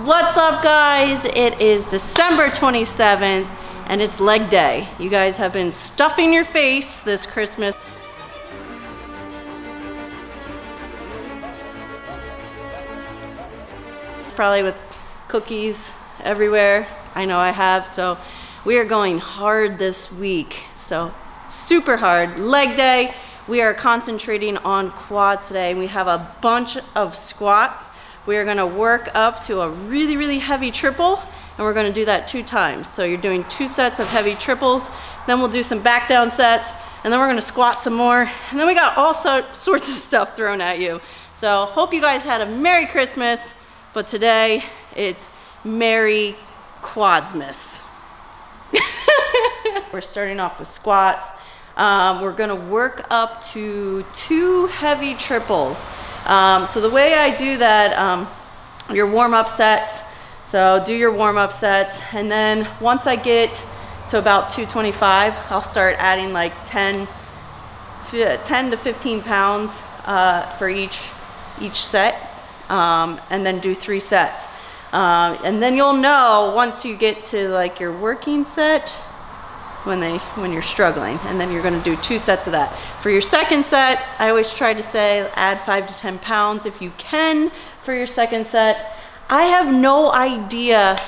What's up, guys? It is December 27th and it's leg day. You guys have been stuffing your face this Christmas. Probably with cookies everywhere. I know I have. So we are going hard this week. So super hard. Leg day. We are concentrating on quads today. We have a bunch of squats. We are gonna work up to a really, really heavy triple, and we're gonna do that 2 times. So you're doing 2 sets of heavy triples, then we'll do some back down sets, and then we're gonna squat some more, and then we got all sorts of stuff thrown at you. So hope you guys had a Merry Christmas, but today it's Merry Quadsmas. We're starting off with squats. We're gonna work up to 2 heavy triples. So the way I do that, your warm-up sets, so do your warm-up sets, and then once I get to about 225, I'll start adding like 10 to 15 pounds for each set, and then do 3 sets. And then you'll know once you get to like your working set, when you're struggling, and then you're going to do 2 sets of that. For your second set, I always try to say add 5 to 10 pounds if you can for your second set. I have no idea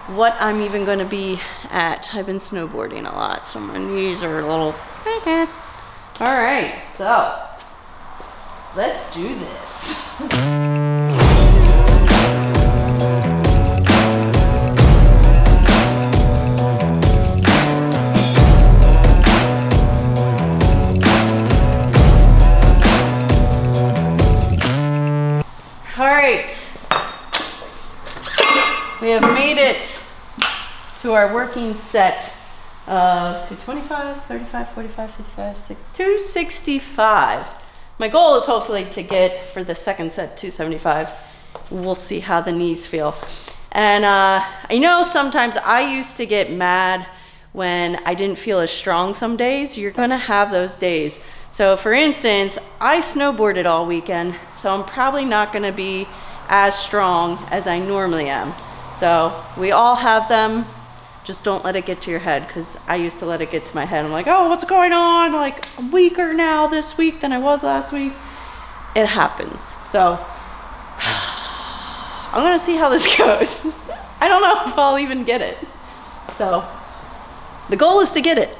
what I'm even going to be at. I've been snowboarding a lot, so my knees are a little all right, so let's do this. All right, we have made it to our working set of 225, 35, 45, 55, 60, 265. My goal is hopefully to get, for the second set, 275. We'll see how the knees feel. And I know sometimes I used to get mad when I didn't feel as strong some days. You're gonna have those days. So for instance, I snowboarded all weekend, so I'm probably not gonna be as strong as I normally am. So we all have them, just don't let it get to your head, because I used to let it get to my head. I'm like, oh, what's going on? Like, I'm weaker now this week than I was last week. It happens. So I'm gonna see how this goes. I don't know if I'll even get it. So the goal is to get it.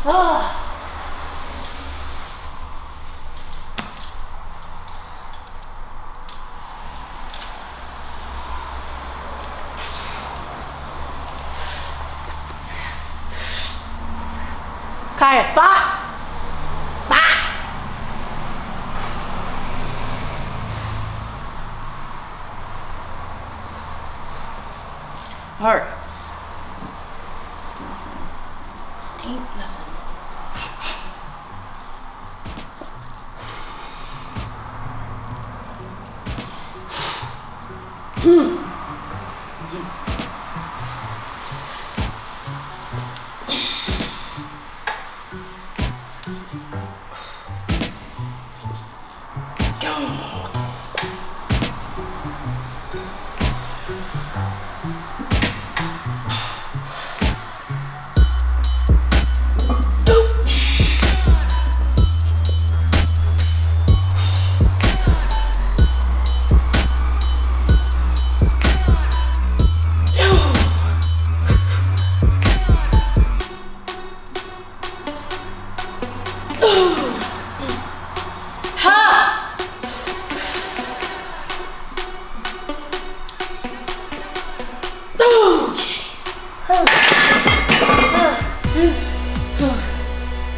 Oh. Kaya, spot! Spot! All right. It's nothing. Ain't nothing.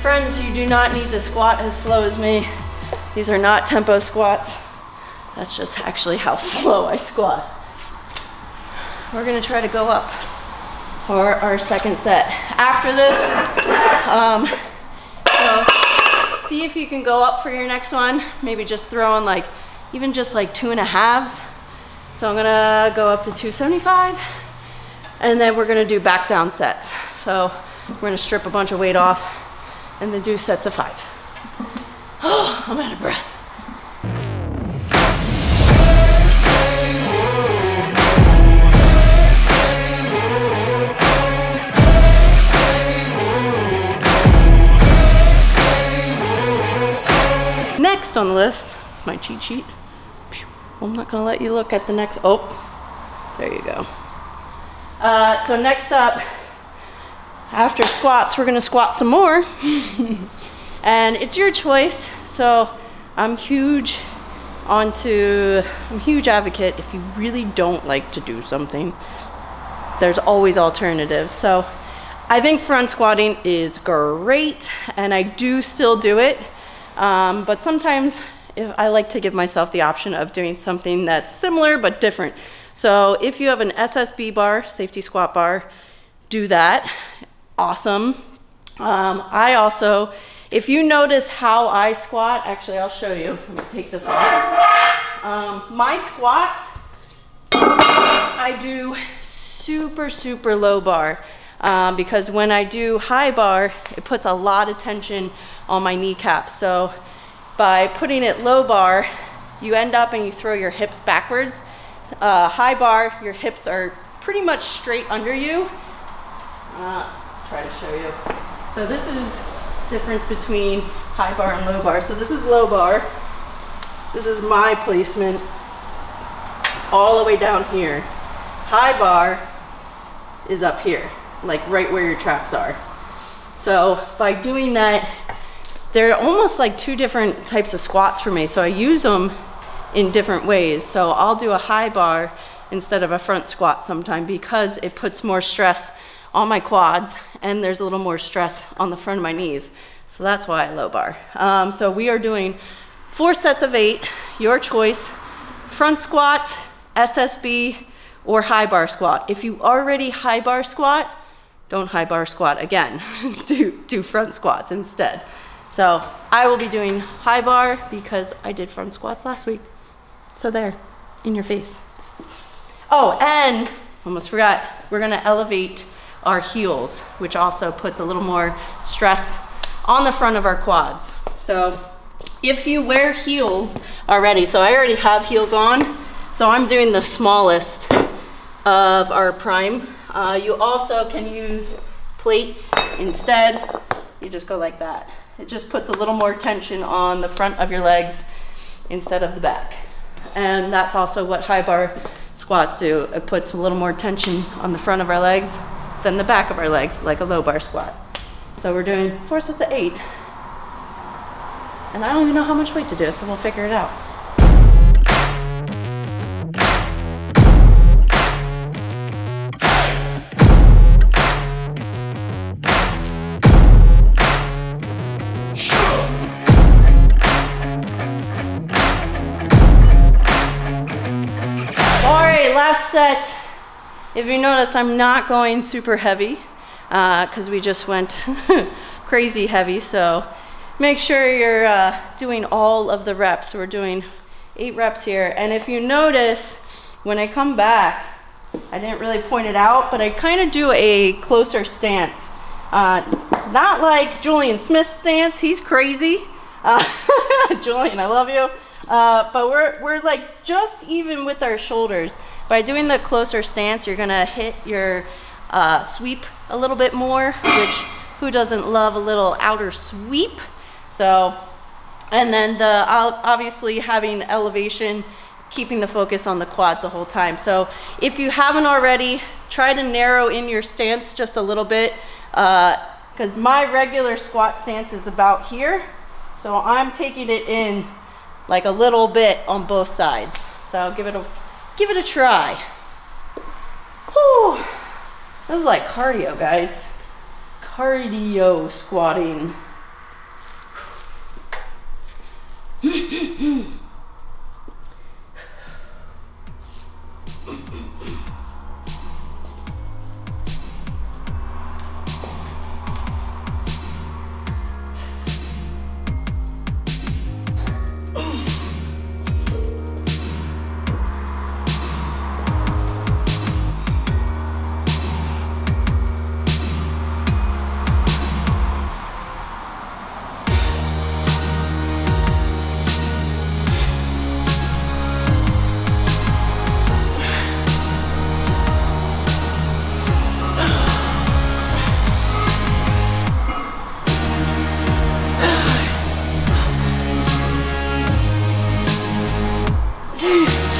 Friends, you do not need to squat as slow as me. These are not tempo squats. That's just actually how slow I squat. We're gonna try to go up for our second set. After this, so see if you can go up for your next one. Maybe just throw in like, even just like 2.5s. So I'm gonna go up to 275, and then we're gonna do back down sets. So we're gonna strip a bunch of weight off and then do sets of 5. Oh, I'm out of breath. on the list. It's my cheat sheet. I'm not gonna let you look at the next, oh, there you go. So next up, after squats, we're gonna squat some more. And it's your choice. So I'm huge advocate, if you really don't like to do something, there's always alternatives. So I think front squatting is great, and I do still do it. But sometimes I like to give myself the option of doing something that's similar but different. So if you have an SSB bar, safety squat bar, do that. Awesome. I also, if you notice how I squat, actually I'll show you. Let me take this off. My squats, I do super low bar. Because when I do high bar, it puts a lot of tension on my kneecaps. So by putting it low bar, you end up and you throw your hips backwards. High bar, your hips are pretty much straight under you. Try to show you. So this is difference between high bar and low bar. So this is low bar. This is my placement all the way down here. High bar is up here, like right where your traps are. So by doing that, they're almost like two different types of squats for me. So I use them in different ways. So I'll do a high bar instead of a front squat sometime because it puts more stress on my quads and there's a little more stress on the front of my knees. So that's why I low bar. So we are doing 4 sets of 8, your choice, front squat, SSB, or high bar squat. If you already high bar squat, don't high bar squat again. do front squats instead. So I will be doing high bar because I did front squats last week. So there, in your face. Oh, and almost forgot, we're gonna elevate our heels, which also puts a little more stress on the front of our quads. So if you wear heels already, so I already have heels on, so I'm doing the smallest of our prime. You also can use plates instead. You just go like that. It just puts a little more tension on the front of your legs instead of the back. And that's also what high bar squats do. It puts a little more tension on the front of our legs than the back of our legs, like a low bar squat. So we're doing 4 sets of 8. And I don't even know how much weight to do, so we'll figure it out. Last set. If you notice, I'm not going super heavy because we just went crazy heavy. So make sure you're doing all of the reps. We're doing 8 reps here. And if you notice, when I come back, I didn't really point it out, but I kind of do a closer stance. Not like Julian Smith's stance. He's crazy. Julian, I love you. But we're like just even with our shoulders. By doing the closer stance, you're gonna hit your sweep a little bit more, which who doesn't love a little outer sweep? So, and then obviously having elevation, keeping the focus on the quads the whole time. So if you haven't already, try to narrow in your stance just a little bit, because my regular squat stance is about here. So I'm taking it in like a little bit on both sides. So give it a try. Whew. This is like cardio, guys. Cardio squatting.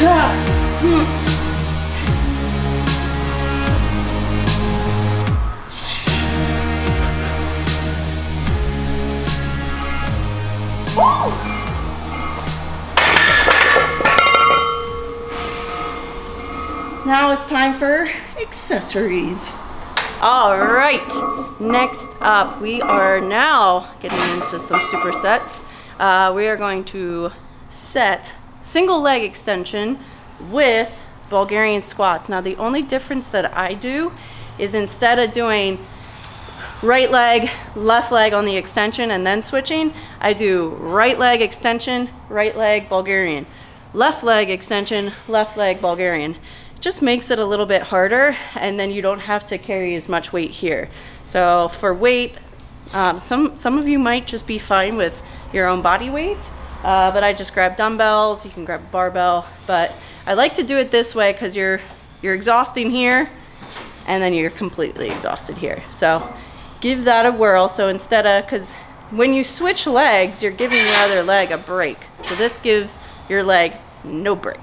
Now it's time for accessories. All right, next up, we are now getting into some supersets. We are going to set single leg extension with Bulgarian squats. Now the only difference that I do is instead of doing right leg, left leg on the extension and then switching, I do right leg extension, right leg Bulgarian, left leg extension, left leg Bulgarian. It just makes it a little bit harder, and then you don't have to carry as much weight here. So for weight, some of you might just be fine with your own body weight, but I just grab dumbbells. You can grab a barbell, but I like to do it this way because you're exhausting here, and then you're completely exhausted here. So give that a whirl. So instead of, because when you switch legs, you're giving your other leg a break. So this gives your leg no break.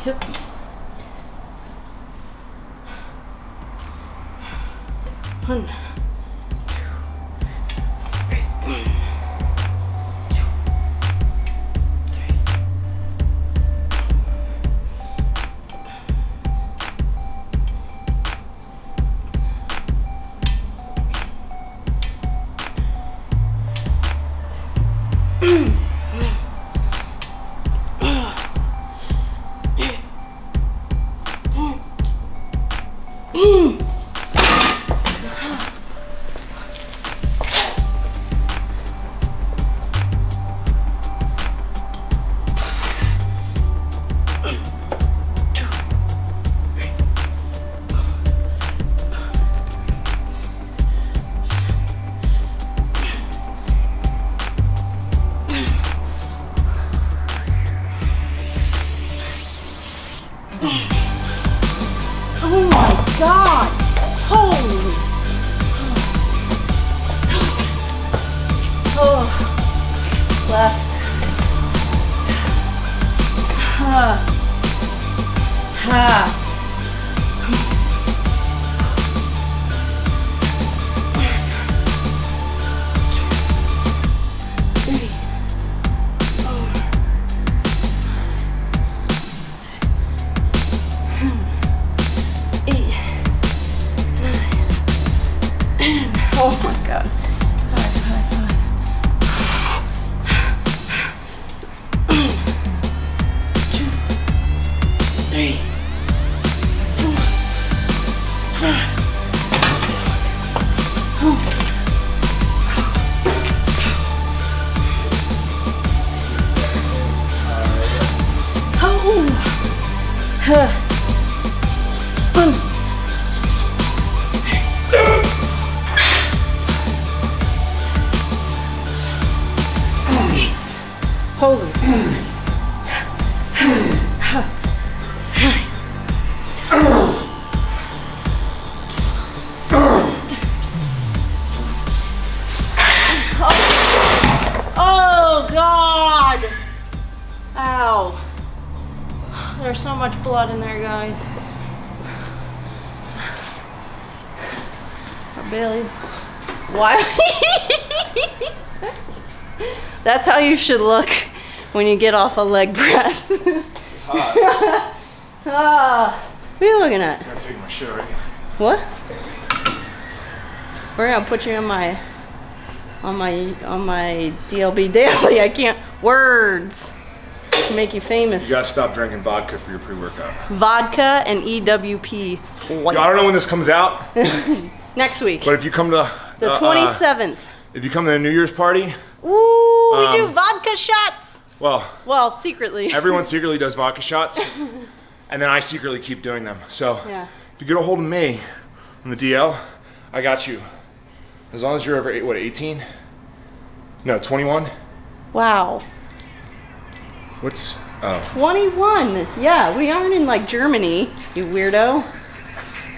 Yep. One. Oh my God! Holy! Oh, left. Oh my God. 2, 3, 4, 5. Holy. Oh God. Ow. There's so much blood in there, guys. Bailey. Why? That's how you should look when you get off a leg press. It's hot. What are you looking at? I'm taking my shit right. What? We're gonna put you on my DLB daily. I can't words to make you famous. You gotta stop drinking vodka for your pre-workout. Vodka and EWP. White. I don't know when this comes out. Next week. But if you come to the 27th. If you come to the New Year's party. Ooh, we do vodka shots. Well, secretly. Everyone secretly does vodka shots. and then I secretly keep doing them. So Yeah. if you get a hold of me on the DL, I got you. As long as you're over 18? No, 21? Wow. What's, oh. 21. Yeah, we aren't in like Germany, you weirdo.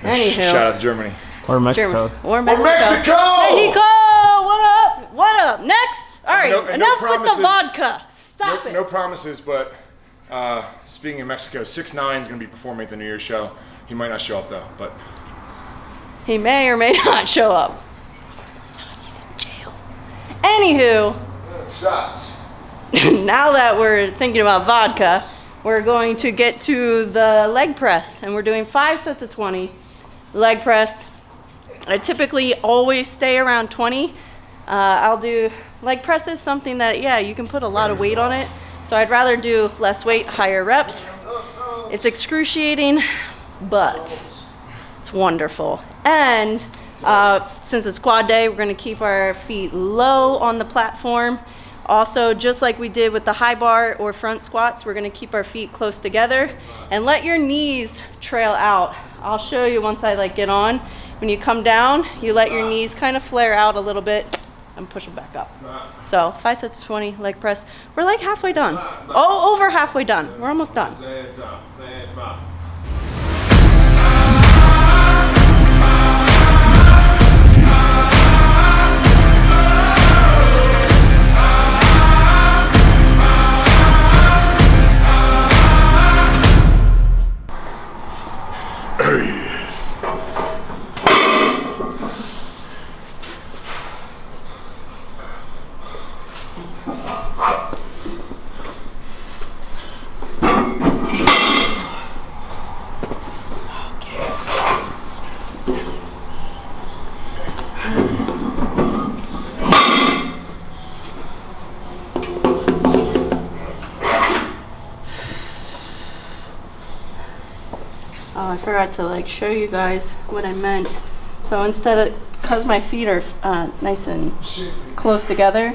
Anywho. Shout out to Germany. Or Mexico. Germany. Or Mexico. Mexico! Mexico! What up? What up? Next? All right, No enough with the promises. vodka. Stop it. No promises, but speaking of Mexico, 6ix9ine is going to be performing at the New Year's show. He might not show up though, but He may or may not show up. He's in jail. Anywho, shots. now that we're thinking about vodka, we're going to get to the leg press, and we're doing 5 sets of 20 leg press. I typically always stay around 20. I'll do leg press is something that, yeah, you can put a lot of weight on it. So I'd rather do less weight, higher reps. It's excruciating, but it's wonderful. And since it's quad day, we're gonna keep our feet low on the platform. Also, just like we did with the high bar or front squats, we're gonna keep our feet close together and let your knees trail out. I'll show you once I like get on. When you come down, you let your knees kind of flare out a little bit and push them back up. So 5 sets of 20 leg press. We're like halfway done. Oh, over halfway done. We're almost done. Oh, I forgot to like show you guys what I meant. So instead of, because my feet are nice and close together,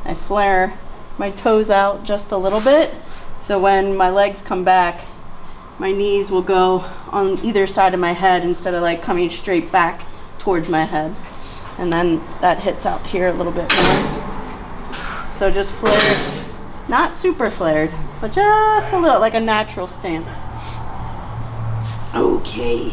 I flare my toes out just a little bit. So when my legs come back, my knees will go on either side of my head instead of like coming straight back towards my head. And then that hits out here a little bit more. So just flared, not super flared, but just a little, like a natural stance. Okay.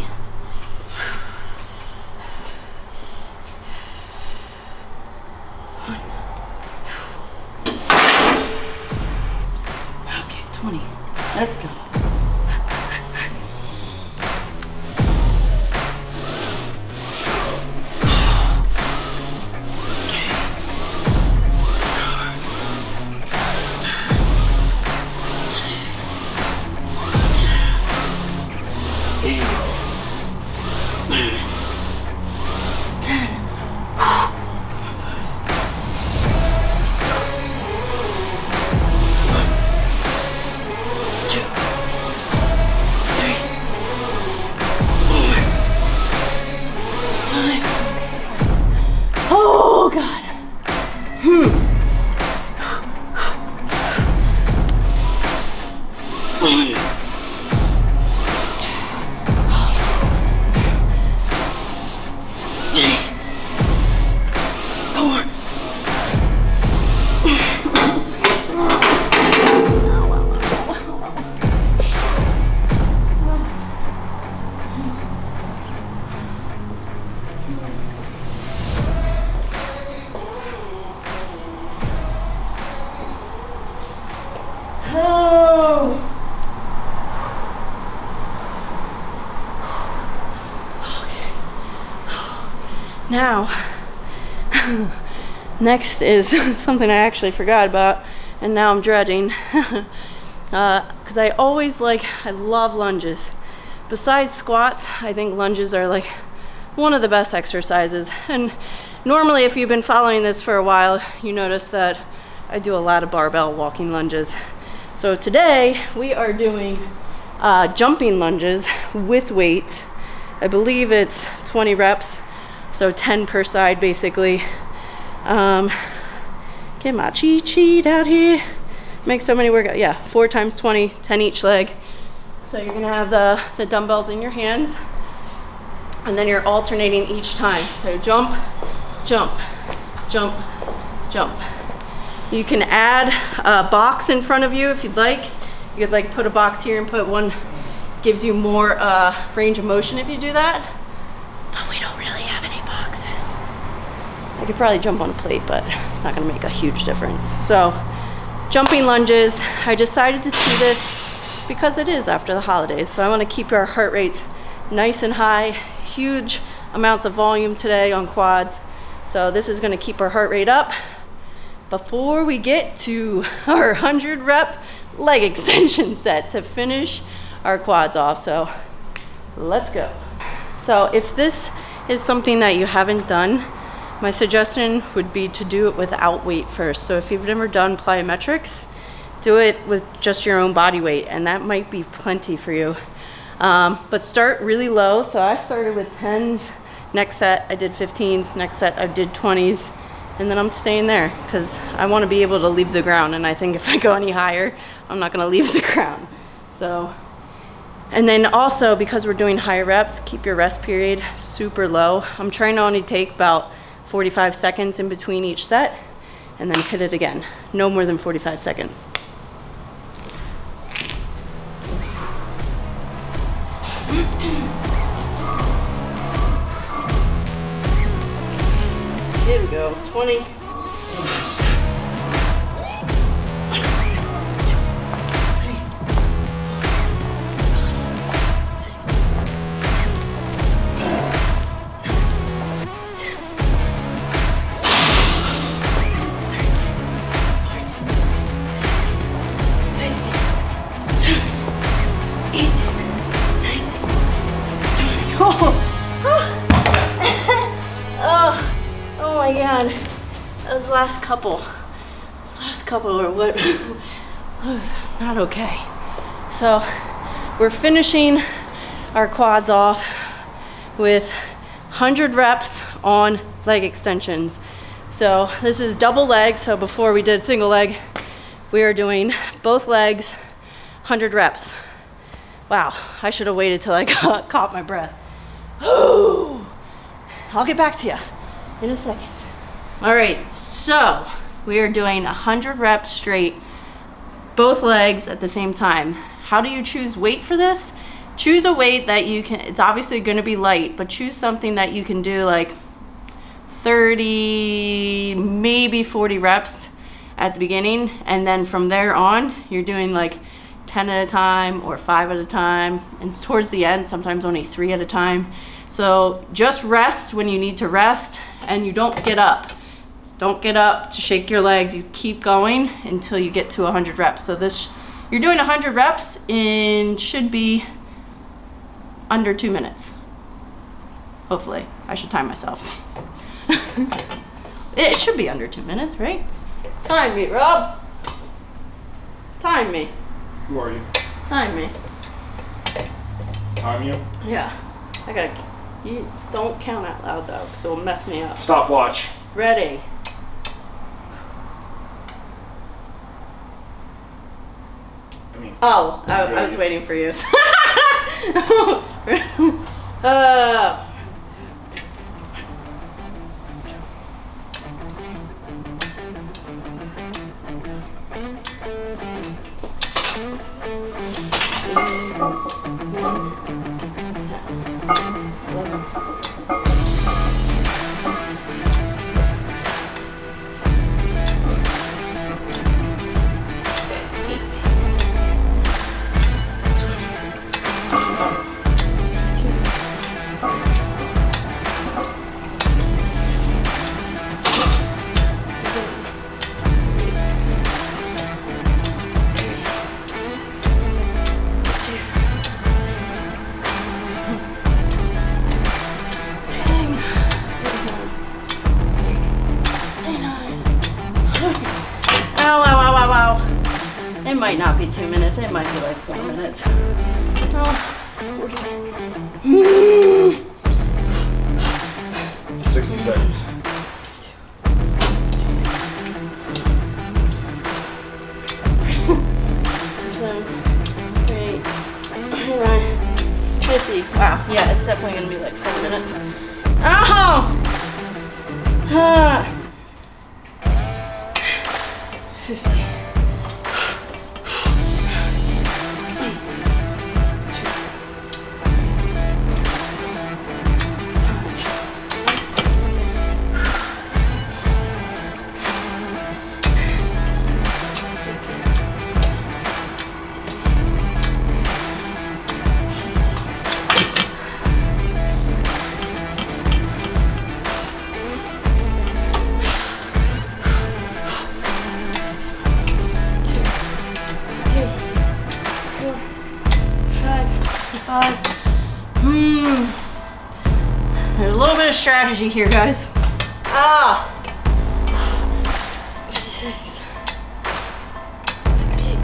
Okay, 20. Let's go. Oh God. Now, next is something I actually forgot about, and now I'm dreading. Because I love lunges. Besides squats, I think lunges are like one of the best exercises. And normally, if you've been following this for a while, you notice that I do a lot of barbell walking lunges. So today, we are doing jumping lunges with weights. I believe it's 20 reps. So 10 per side, basically. Get my cheat sheet out here. Make so many workouts. Yeah, 4 times 20, 10 each leg. So you're gonna have the dumbbells in your hands, and then you're alternating each time. So jump, jump, jump, jump. You can add a box in front of you if you'd like. You could like put a box here and put one, gives you more range of motion if you do that. But we don't really have any boxes. I could probably jump on a plate, but it's not gonna make a huge difference. So jumping lunges, I decided to do this because it is after the holidays. So I wanna keep our heart rates nice and high, huge amounts of volume today on quads. So this is gonna keep our heart rate up before we get to our 100 rep leg extension set to finish our quads off. So let's go. So if this is something that you haven't done, my suggestion would be to do it without weight first. So if you've never done plyometrics, do it with just your own body weight, and that might be plenty for you. But start really low. So I started with 10s, next set I did 15s, next set I did 20s, and then I'm staying there because I want to be able to leave the ground, and I think if I go any higher, I'm not going to leave the ground. So, and then also because we're doing higher reps, keep your rest period super low. I'm trying to only take about 45 seconds in between each set and then hit it again. No more than 45 seconds. Here we go, 20. Oh my God, those last couple were what was not okay. So we're finishing our quads off with 100 reps on leg extensions. So this is double leg. So before we did single leg, we are doing both legs, 100 reps. Wow, I should have waited till I caught my breath. I'll get back to you in a second. All right, so we are doing 100 reps straight, both legs at the same time. How do you choose weight for this? Choose a weight that you can, it's obviously gonna be light, but choose something that you can do like 30, maybe 40 reps at the beginning, and then from there on, you're doing like 10 at a time or 5 at a time, and towards the end, sometimes only 3 at a time. So just rest when you need to rest, and you don't get up. Don't get up to shake your legs. You keep going until you get to 100 reps. So this, you're doing 100 reps in, should be under 2 minutes. Hopefully. I should time myself. It should be under 2 minutes, right? Time me, Rob. Time me. Who are you? Time me. Time you? Yeah. I gotta, you don't count out loud though, because it will mess me up. Stopwatch. Ready. Oh, I was waiting for you. It might not be 2 minutes, it might be like 4 minutes. Oh. 60 seconds. Yeah, it's definitely gonna be like 4 minutes. Oh! 50. There's a little bit of strategy here, guys. 66, 68,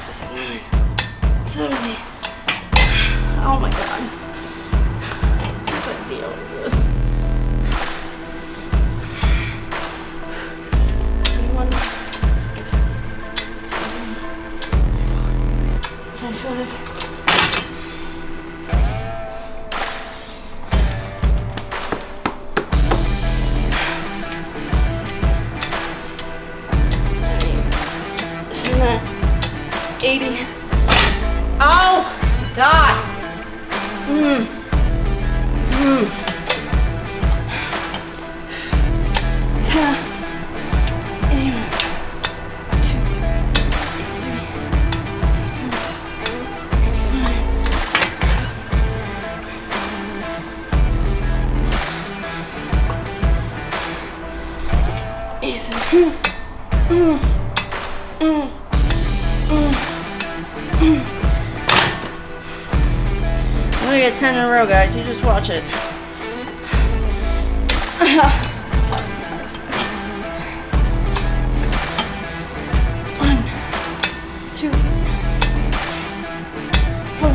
69, 70. Oh my God. What kind of deal is this? 21, 75. Oh God. I'm gonna get 10 in a row, guys. You just watch it. 1, 2, 4,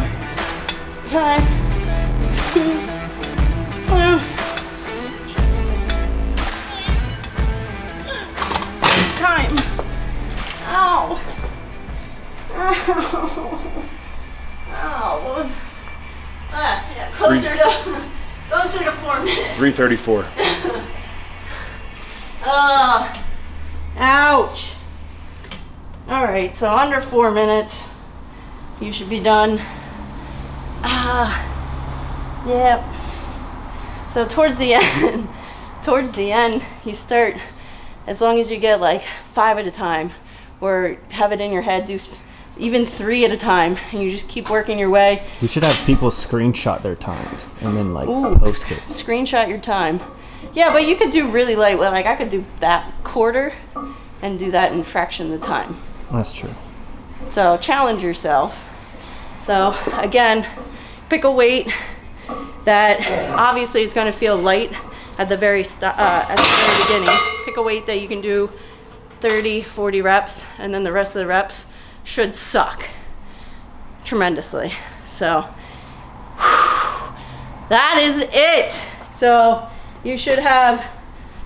5, 6, 7. Time. Ow. Ow. Ow. Yeah, closer to 4 minutes. 3:34. Ouch. All right, so under 4 minutes, you should be done. Yep. So towards the end, you start, as long as you get like 5 at a time, or have it in your head, do even 3 at a time, and you just keep working your way. We should have people screenshot their times and then like post it. Screenshot your time. Yeah, but you could do really light. Like I could do that quarter and do that in fraction of the time. That's true. So challenge yourself. So again, pick a weight that obviously is going to feel light at the very beginning. Pick a weight that you can do 30, 40 reps, and then the rest of the reps should suck tremendously. So that is it. So you should have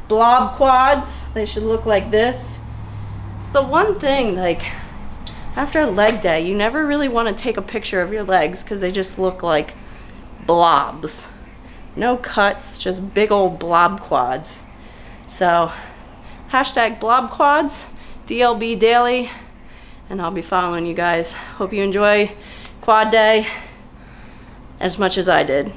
blob quads. They should look like this. It's the one thing, like after a leg day, you never really want to take a picture of your legs because they just look like blobs. No cuts, just big old blob quads. So hashtag blob quads, DLB daily, and I'll be following you guys. Hope you enjoy quad day as much as I did.